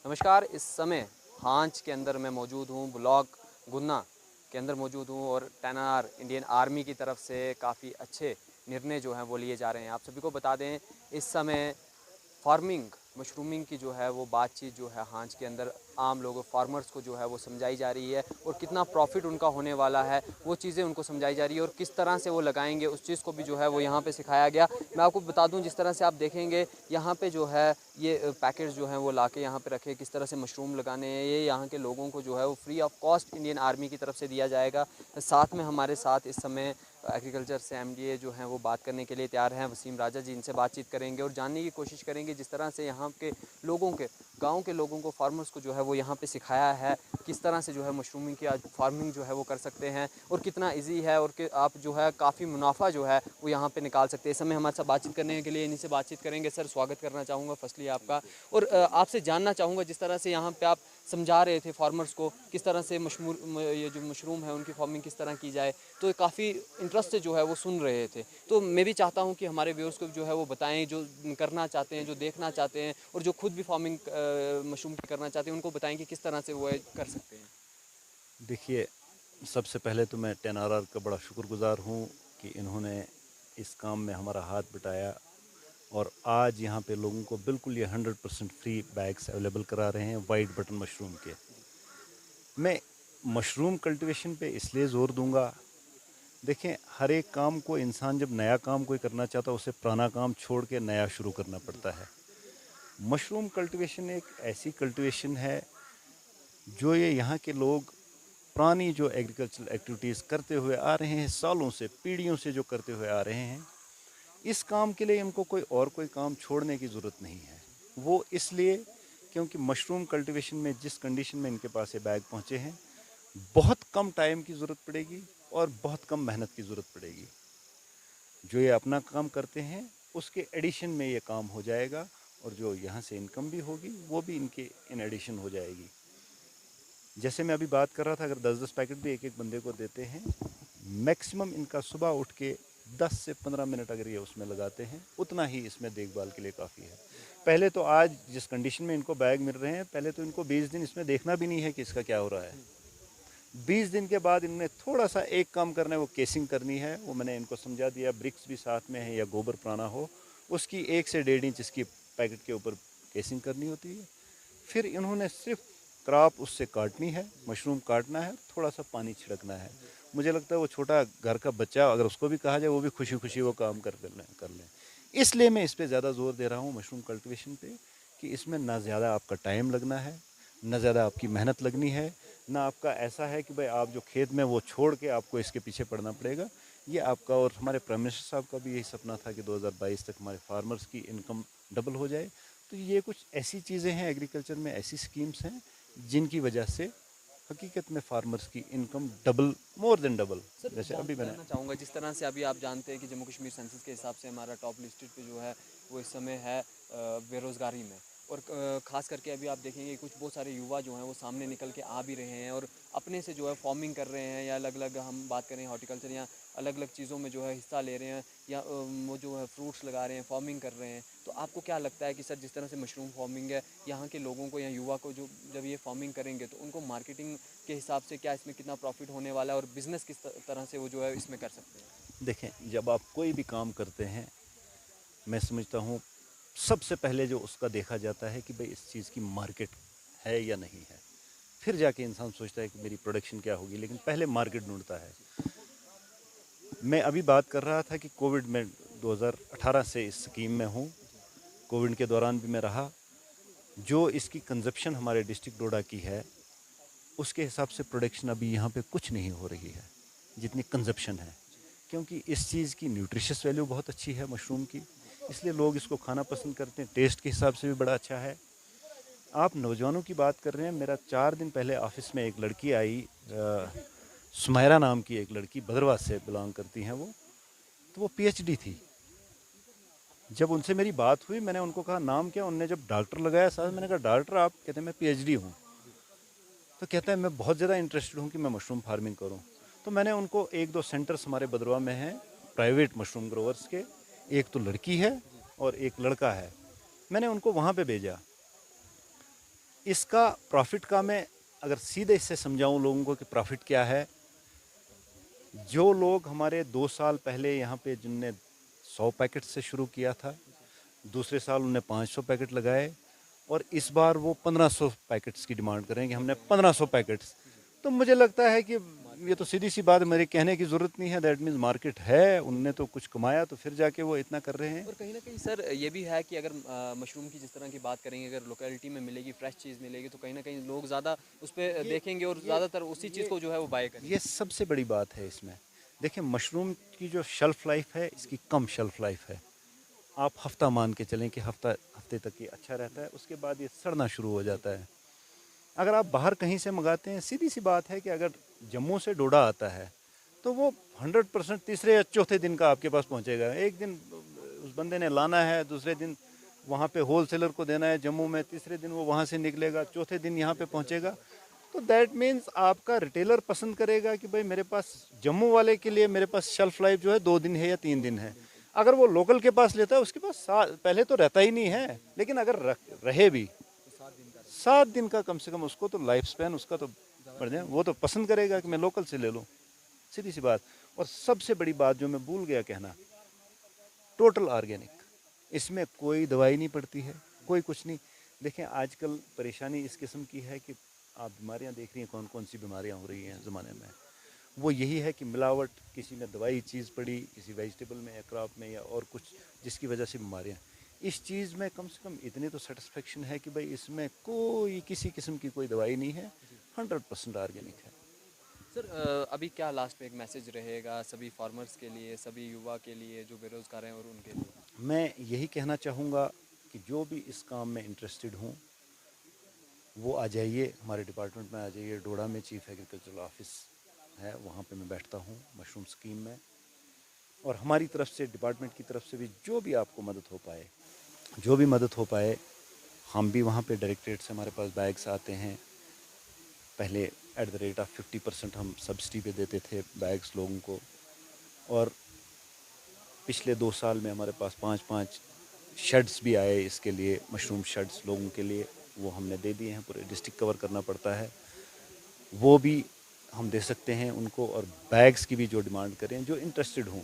नमस्कार। इस समय हांच के अंदर मैं मौजूद हूँ, ब्लॉक गुन्ना के अंदर मौजूद हूँ और टेनआर इंडियन आर्मी की तरफ से काफ़ी अच्छे निर्णय जो हैं वो लिए जा रहे हैं। आप सभी को बता दें, इस समय फार्मिंग मशरूमिंग की जो है वो बातचीत जो है हांच के अंदर आम लोगों फार्मर्स को जो है वो समझाई जा रही है और कितना प्रॉफिट उनका होने वाला है वो चीज़ें उनको समझाई जा रही है और किस तरह से वो लगाएंगे उस चीज़ को भी जो है वो यहाँ पे सिखाया गया। मैं आपको बता दूं, जिस तरह से आप देखेंगे यहाँ पे जो है ये पैकेट जो हैं वो लाके यहाँ पे रखे, किस तरह से मशरूम लगाने हैं, ये यहाँ के लोगों को जो है वो free of cost Indian army की तरफ से दिया जाएगा। साथ में हमारे साथ इस समय एग्रीकल्चर से एमडीए जो हैं वो बात करने के लिए तैयार हैं, वसीम राजा जी। इनसे बातचीत करेंगे और जानने की कोशिश करेंगे जिस तरह से यहाँ के लोगों के गांव के लोगों को फार्मर्स को जो है वो यहाँ पे सिखाया है किस तरह से जो है मशरूमिंग की आज फार्मिंग जो है वो कर सकते हैं और कितना इजी है और कि आप जो है काफ़ी मुनाफा जो है वो यहाँ पे निकाल सकते हैं। इस समय हमारे साथ बातचीत करने के लिए इन्हीं से बातचीत करेंगे। सर, स्वागत करना चाहूँगा फर्स्टली आपका और आपसे जानना चाहूँगा जिस तरह से यहाँ पे आप समझा रहे थे फार्मर्स को किस तरह से ये जो मशरूम है उनकी फार्मिंग किस तरह की जाए, तो काफ़ी इंटरेस्ट से जो है वो सुन रहे थे। तो मैं भी चाहता हूँ कि हमारे व्यूअर्स को जो है वो बताएं, जो करना चाहते हैं, जो देखना चाहते हैं और जो खुद भी फार्मिंग मशरूम की करना चाहते हैं, उनको बताएं कि किस तरह से वो कर सकते हैं। देखिए, सबसे पहले तो मैं टेनआरआर का बड़ा शुक्रगुजार हूँ कि इन्होंने इस काम में हमारा हाथ बटाया और आज यहाँ पे लोगों को बिल्कुल ये 100% फ्री बैग्स अवेलेबल करा रहे हैं वाइट बटन मशरूम के। मैं मशरूम कल्टीवेशन पे इसलिए ज़ोर दूंगा, देखें, हर एक काम को इंसान जब नया काम कोई करना चाहता है उसे पुराना काम छोड़ के नया शुरू करना पड़ता है। मशरूम कल्टीवेशन एक ऐसी कल्टीवेशन है जो ये यहाँ के लोग पुरानी जो एग्रीकल्चरल एक्टिविटीज़ करते हुए आ रहे हैं, सालों से पीढ़ियों से जो करते हुए आ रहे हैं, इस काम के लिए इनको कोई काम छोड़ने की ज़रूरत नहीं है। वो इसलिए क्योंकि मशरूम कल्टीवेशन में जिस कंडीशन में इनके पास ये बैग पहुँचे हैं, बहुत कम टाइम की ज़रूरत पड़ेगी और बहुत कम मेहनत की ज़रूरत पड़ेगी। जो ये अपना काम करते हैं उसके एडिशन में ये काम हो जाएगा और जो यहाँ से इनकम भी होगी वो भी इनके इन एडिशन हो जाएगी। जैसे मैं अभी बात कर रहा था, अगर 10-10 पैकेट भी एक एक बंदे को देते हैं, मैक्सिमम इनका सुबह उठ के 10 से 15 मिनट अगर ये उसमें लगाते हैं, उतना ही इसमें देखभाल के लिए काफ़ी है। पहले तो आज जिस कंडीशन में इनको बैग मिल रहे हैं, पहले तो इनको 20 दिन इसमें देखना भी नहीं है कि इसका क्या हो रहा है। 20 दिन के बाद इनमें थोड़ा सा एक काम करना है, वो केसिंग करनी है। वो मैंने इनको समझा दिया, ब्रिक्स भी साथ में है या गोबर पुराना हो, उसकी 1 से 1.5 इंच इसकी पैकेट के ऊपर केसिंग करनी होती है। फिर इन्होंने सिर्फ क्रॉप उससे काटनी है, मशरूम काटना है, थोड़ा सा पानी छिड़कना है। मुझे लगता है वो छोटा घर का बच्चा अगर उसको भी कहा जाए वो भी खुशी खुशी वो काम कर लें। इसलिए मैं इस पर ज़्यादा ज़ोर दे रहा हूँ मशरूम कल्टीवेशन पे, कि इसमें ना ज़्यादा आपका टाइम लगना है, ना ज़्यादा आपकी मेहनत लगनी है, ना आपका ऐसा है कि भाई आप जो खेत में वो छोड़ के आपको इसके पीछे पड़ना पड़ेगा। ये आपका और हमारे प्राइम मिनिस्टर साहब का भी यही सपना था कि 2022 तक हमारे फार्मर्स की इनकम डबल हो जाए। तो ये कुछ ऐसी चीज़ें हैं, एग्रीकल्चर में ऐसी स्कीम्स हैं जिनकी वजह से हकीकत में फार्मर्स की income double, more than double. Sir, जैसे अभी मैंने जानना चाहूँगा जिस तरह से अभी आप जानते हैं कि जम्मू कश्मीर सेंसस के हिसाब से हमारा टॉप लिस्टेड पे जो है वो इस समय है बेरोज़गारी में और ख़ास करके अभी आप देखेंगे कुछ बहुत सारे युवा जो हैं वो सामने निकल के आ भी रहे हैं और अपने से जो है फार्मिंग कर रहे हैं या अलग अलग हम बात करें हॉर्टिकल्चर या अलग अलग चीज़ों में जो है हिस्सा ले रहे हैं या वो जो है फ्रूट्स लगा रहे हैं, फार्मिंग कर रहे हैं। तो आपको क्या लगता है कि सर जिस तरह से मशरूम फार्मिंग है यहाँ के लोगों को या युवा को जो जब ये फार्मिंग करेंगे तो उनको मार्केटिंग के हिसाब से क्या इसमें कितना प्रॉफिट होने वाला है और बिज़नेस किस तरह से वो जो है इसमें कर सकते हैं? देखें, जब आप कोई भी काम करते हैं, मैं समझता हूँ सबसे पहले जो उसका देखा जाता है कि भाई इस चीज़ की मार्केट है या नहीं है। फिर जाके इंसान सोचता है कि मेरी प्रोडक्शन क्या होगी, लेकिन पहले मार्केट ढूंढता है। मैं अभी बात कर रहा था कि कोविड में 2018 से इस स्कीम में हूँ, कोविड के दौरान भी मैं रहा। जो इसकी कंजप्शन हमारे डिस्ट्रिक्ट डोडा की है उसके हिसाब से प्रोडक्शन अभी यहाँ पे कुछ नहीं हो रही है जितनी कंजप्शन है, क्योंकि इस चीज़ की न्यूट्रिशियस वैल्यू बहुत अच्छी है मशरूम की, इसलिए लोग इसको खाना पसंद करते हैं। टेस्ट के हिसाब से भी बड़ा अच्छा है। आप नौजवानों की बात कर रहे हैं, मेरा 4 दिन पहले ऑफिस में एक लड़की आई, सुमायरा नाम की एक लड़की, भद्रवाह से बिलोंग करती हैं वो, तो वो पीएचडी थी। जब उनसे मेरी बात हुई, मैंने उनको कहा नाम क्या, उनने जब डॉक्टर लगाया साथ, मैंने कहा डॉक्टर आप? कहते हैं मैं पीएचडी हूँ। तो कहता है मैं बहुत ज़्यादा इंटरेस्टेड हूँ कि मैं मशरूम फार्मिंग करूँ। तो मैंने उनको 1-2 सेंटर्स हमारे भद्रवाह में हैं प्राइवेट मशरूम ग्रोवर्स के, एक तो लड़की है और एक लड़का है, मैंने उनको वहाँ पे भेजा। इसका प्रॉफिट का मैं अगर सीधे इससे समझाऊं लोगों को कि प्रॉफिट क्या है, जो लोग हमारे 2 साल पहले यहाँ पे जिनने 100 पैकेट से शुरू किया था, दूसरे साल उन्होंने 500 पैकेट लगाए और इस बार वो 1500 पैकेट्स की डिमांड करेंगे, हमने 1500 पैकेट्स। तो मुझे लगता है कि ये तो सीधी सी बात है, मेरे कहने की ज़रूरत नहीं है, दैट मीन्स मार्केट है, उनने तो कुछ कमाया तो फिर जाके वो इतना कर रहे हैं। और कहीं ना कहीं सर ये भी है कि अगर मशरूम की जिस तरह की बात करेंगे, अगर लोकेलिटी में मिलेगी, फ्रेश चीज़ मिलेगी, तो कहीं ना कहीं लोग ज़्यादा उस पर देखेंगे और ज़्यादातर उसी चीज़ को जो है वो बाय करेंगे। ये सबसे बड़ी बात है इसमें। देखिए, मशरूम की जो शेल्फ़ लाइफ है, इसकी कम शेल्फ़ लाइफ है। आप हफ्ता मान के चलें कि हफ्ते तक ये अच्छा रहता है, उसके बाद ये सड़ना शुरू हो जाता है। अगर आप बाहर कहीं से मंगाते हैं, सीधी सी बात है कि अगर जम्मू से डोडा आता है तो वो 100% तीसरे या चौथे दिन का आपके पास पहुंचेगा। एक दिन उस बंदे ने लाना है, दूसरे दिन वहाँ पे होलसेलर को देना है जम्मू में, तीसरे दिन वो वहाँ से निकलेगा, चौथे दिन यहाँ पे पहुँचेगा। तो दैट मीन्स आपका रिटेलर पसंद करेगा कि भाई मेरे पास जम्मू वाले के लिए मेरे पास शेल्फ लाइफ जो है 2 दिन है या 3 दिन है। अगर वो लोकल के पास लेता है उसके पास पहले तो रहता ही नहीं है, लेकिन अगर रहे भी 7 दिन का कम से कम उसको तो लाइफ स्पैन उसका तो बढ़ जाए, वो तो पसंद करेगा कि मैं लोकल से ले लूँ, सीधी सी बात। और सबसे बड़ी बात जो मैं भूल गया कहना, टोटल ऑर्गेनिक, इसमें कोई दवाई नहीं पड़ती है, कोई कुछ नहीं। देखें, आजकल परेशानी इस किस्म की है कि आप बीमारियां देख रही हैं, कौन कौन सी बीमारियां हो रही हैं ज़माने में, वो यही है कि मिलावट, किसी में दवाई चीज़ पड़ी, किसी वेजिटेबल में या क्रॉप में या और कुछ, जिसकी वजह से बीमारियां। इस चीज़ में कम से कम इतनी तो सेटिस्फेक्शन है कि भाई इसमें कोई किसी किस्म की कोई दवाई नहीं है, 100% ऑर्गेनिक है। सर अभी क्या लास्ट में एक मैसेज रहेगा सभी फार्मर्स के लिए, सभी युवा के लिए जो बेरोज़गार हैं और उनके लिए? मैं यही कहना चाहूँगा कि जो भी इस काम में इंटरेस्टेड हूँ वो आ जाइए, हमारे डिपार्टमेंट में आ जाइए। डोडा में चीफ एग्रीकल्चरल ऑफिस है, वहाँ पे मैं बैठता हूँ मशरूम स्कीम में। और हमारी तरफ से, डिपार्टमेंट की तरफ से भी जो भी आपको मदद हो पाए, जो भी मदद हो पाए, हम भी वहाँ पे डायरेक्टरेट से हमारे पास बैग्स आते हैं। पहले @ 50% हम सब्सिडी पे देते थे बैग्स लोगों को, और पिछले 2 साल में हमारे पास 5-5 शेड्स भी आए इसके लिए, मशरूम शेड्स लोगों के लिए, वो हमने दे दिए हैं। पूरे डिस्ट्रिक्ट कवर करना पड़ता है, वो भी हम दे सकते हैं उनको। और बैग्स की भी जो डिमांड करें, जो इंटरेस्टेड हों,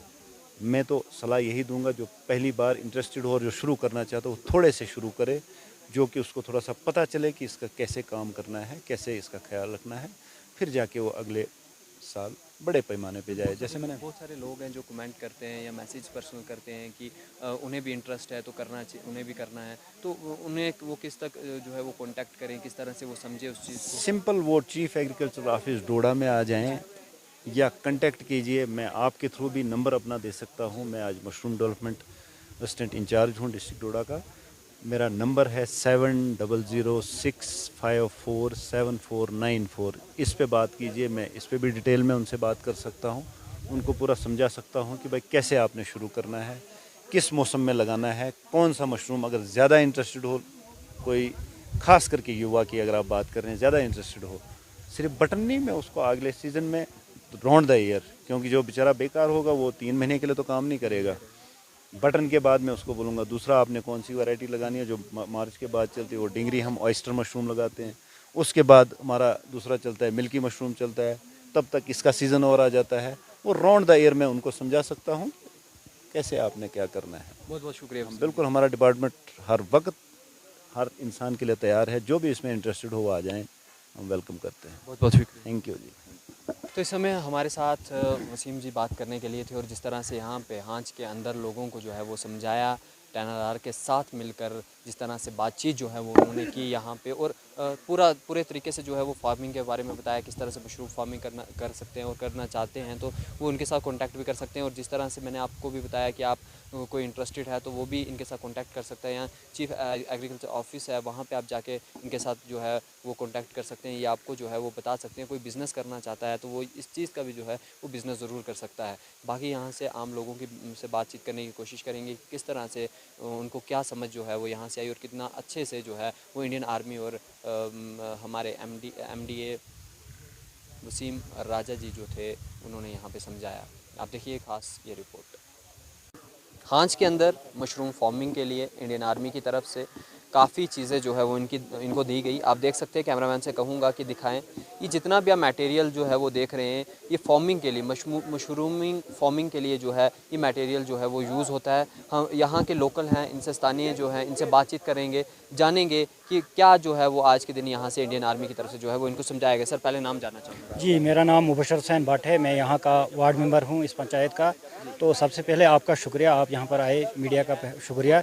मैं तो सलाह यही दूंगा, जो पहली बार इंटरेस्टेड हो और जो शुरू करना चाहता हो, थोड़े से शुरू करे, जो कि उसको थोड़ा सा पता चले कि इसका कैसे काम करना है, कैसे इसका ख्याल रखना है, फिर जाके वो अगले साल बड़े पैमाने पे जाए। जैसे मैंने, बहुत सारे लोग हैं जो कमेंट करते हैं या मैसेज पर्सनल करते हैं कि उन्हें भी इंटरेस्ट है तो करना चाहिए, उन्हें भी करना है, तो उन्हें वो किस तक जो है वो कांटेक्ट करें, किस तरह से वो समझे उस चीज़ को? सिंपल, वो चीफ एग्रीकल्चर ऑफिस डोडा में आ जाएं या कांटेक्ट कीजिए। मैं आपके थ्रू भी नंबर अपना दे सकता हूं। मैं आज मशरूम डेवलपमेंट असिस्टेंट इंचार्ज हूं डिस्ट्रिक्ट डोडा का। मेरा नंबर है 7006547494। इस पे बात कीजिए, मैं इस पे भी डिटेल में उनसे बात कर सकता हूं, उनको पूरा समझा सकता हूं कि भाई कैसे आपने शुरू करना है, किस मौसम में लगाना है, कौन सा मशरूम। अगर ज़्यादा इंटरेस्टेड हो कोई, ख़ास करके युवा की अगर आप बात कर रहे हैं, ज़्यादा इंटरेस्टेड हो, सिर्फ बटन नहीं, मैं उसको अगले सीज़न में राउंड द ईयर, क्योंकि जो बेचारा बेकार होगा वो 3 महीने के लिए तो काम नहीं करेगा। बटन के बाद मैं उसको बोलूँगा दूसरा आपने कौन सी वैरायटी लगानी है, जो मार्च के बाद चलती है वो डिंगरी, हम ऑयस्टर मशरूम लगाते हैं। उसके बाद हमारा दूसरा चलता है मिल्की मशरूम चलता है, तब तक इसका सीज़न और आ जाता है। वो राउंड द ईयर में उनको समझा सकता हूँ कैसे आपने क्या करना है। बहुत बहुत शुक्रिया। बिल्कुल, हमारा डिपार्टमेंट हर वक्त हर इंसान के लिए तैयार है, जो भी इसमें इंटरेस्टेड हो वो आ जाएँ, हम वेलकम करते हैं। बहुत बहुत शुक्रिया। थैंक यू जी। तो इस समय हमारे साथ वसीम जी बात करने के लिए थे, और जिस तरह से यहाँ पे हांच के अंदर लोगों को जो है वो समझाया, टेनआरआर के साथ मिलकर जिस तरह से बातचीत जो है वो उन्होंने की यहाँ पे, और पूरे तरीके से जो है वो फार्मिंग के बारे में बताया, किस तरह से मशरूम फार्मिंग कर सकते हैं, और करना चाहते हैं तो वो उनके साथ कॉन्टैक्ट भी कर सकते हैं। और जिस तरह से मैंने आपको भी बताया कि आप कोई इंटरेस्टेड है तो वो भी इनके साथ कॉन्टैक्ट कर सकता है। यहाँ चीफ एग्रीकल्चर ऑफिस है, वहाँ पे आप जाके इनके साथ जो है वो कॉन्टैक्ट कर सकते हैं, या आपको जो है वो बता सकते हैं। कोई बिज़नेस करना चाहता है तो वो इस चीज़ का भी जो है वो बिज़नेस ज़रूर कर सकता है। बाकी यहाँ से आम लोगों की से बातचीत करने की कोशिश करेंगे, किस तरह से उनको क्या समझ जो है वो यहाँ से आई, और कितना अच्छे से जो है वो इंडियन आर्मी और हमारे MDA वसीम राजा जी जो थे उन्होंने यहाँ पे समझाया। आप देखिए खास ये रिपोर्ट। हांच के अंदर मशरूम फार्मिंग के लिए इंडियन आर्मी की तरफ से काफ़ी चीज़ें जो है वो इनको दी गई। आप देख सकते हैं, कैमरामैन से कहूँगा कि दिखाएं, ये जितना भी आप मटेरियल जो है वो देख रहे हैं, ये फॉर्मिंग के लिए, मशरूमिंग फॉर्मिंग के लिए जो है ये मटेरियल जो है वो यूज़ होता है। हम यहाँ के लोकल हैं, इनसे स्थानीय जो हैं, इनसे बातचीत करेंगे, जानेंगे कि क्या जो है वो आज के दिन यहाँ से इंडियन आर्मी की तरफ से जो है वो इनको समझाया गया। सर, पहले नाम जानना चाहूँगा। जी, मेरा नाम मुबशर हुसैन भट्ट है। मैं यहाँ का वार्ड मेंबर हूँ इस पंचायत का। तो सबसे पहले आपका शुक्रिया, आप यहाँ पर आए, मीडिया का शुक्रिया।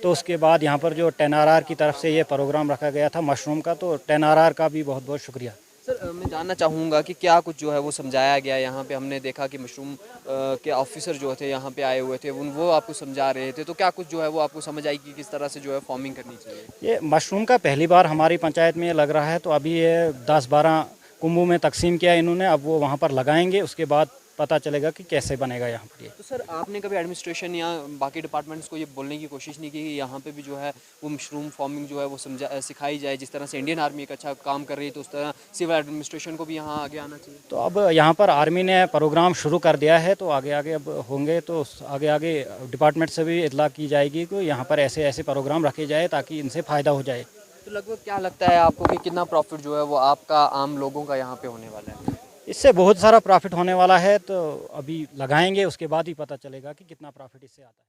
तो उसके बाद यहाँ पर जो 10RR की तरफ से ये प्रोग्राम रखा गया था मशरूम का, तो 10RR का भी बहुत बहुत शुक्रिया। सर, मैं जानना चाहूँगा कि क्या कुछ जो है वो समझाया गया यहाँ पे। हमने देखा कि मशरूम के ऑफिसर जो थे यहाँ पे आए हुए थे, वो आपको समझा रहे थे, तो क्या कुछ जो है वो आपको समझ आई कि किस तरह से जो है फार्मिंग करनी चाहिए? ये मशरूम का पहली बार हमारी पंचायत में लग रहा है, तो अभी ये 10-12 कुंभों में तकसीम किया इन्होंने। अब वो वहाँ पर लगाएंगे, उसके बाद पता चलेगा कि कैसे बनेगा यहाँ पर ये। तो सर, आपने कभी एडमिनिस्ट्रेशन या बाकी डिपार्टमेंट्स को ये बोलने की कोशिश नहीं की कि यहाँ पे भी जो है वो मशरूम फार्मिंग जो है वो सिखाई जाए? जिस तरह से इंडियन आर्मी एक अच्छा काम कर रही है, तो उस तरह सिविल एडमिनिस्ट्रेशन को भी यहाँ आगे आना चाहिए। तो अब यहाँ पर आर्मी ने प्रोग्राम शुरू कर दिया है, तो आगे आगे अब होंगे, तो आगे आगे डिपार्टमेंट से भी इतला की जाएगी कि यहाँ पर ऐसे ऐसे प्रोग्राम रखे जाए ताकि इनसे फ़ायदा हो जाए। तो लगभग क्या लगता है आपको कि कितना प्रॉफिट जो है वो आपका, आम लोगों का यहाँ पे होने वाला है? इससे बहुत सारा प्रॉफिट होने वाला है, तो अभी लगाएंगे उसके बाद ही पता चलेगा कि कितना प्रॉफिट इससे आता है।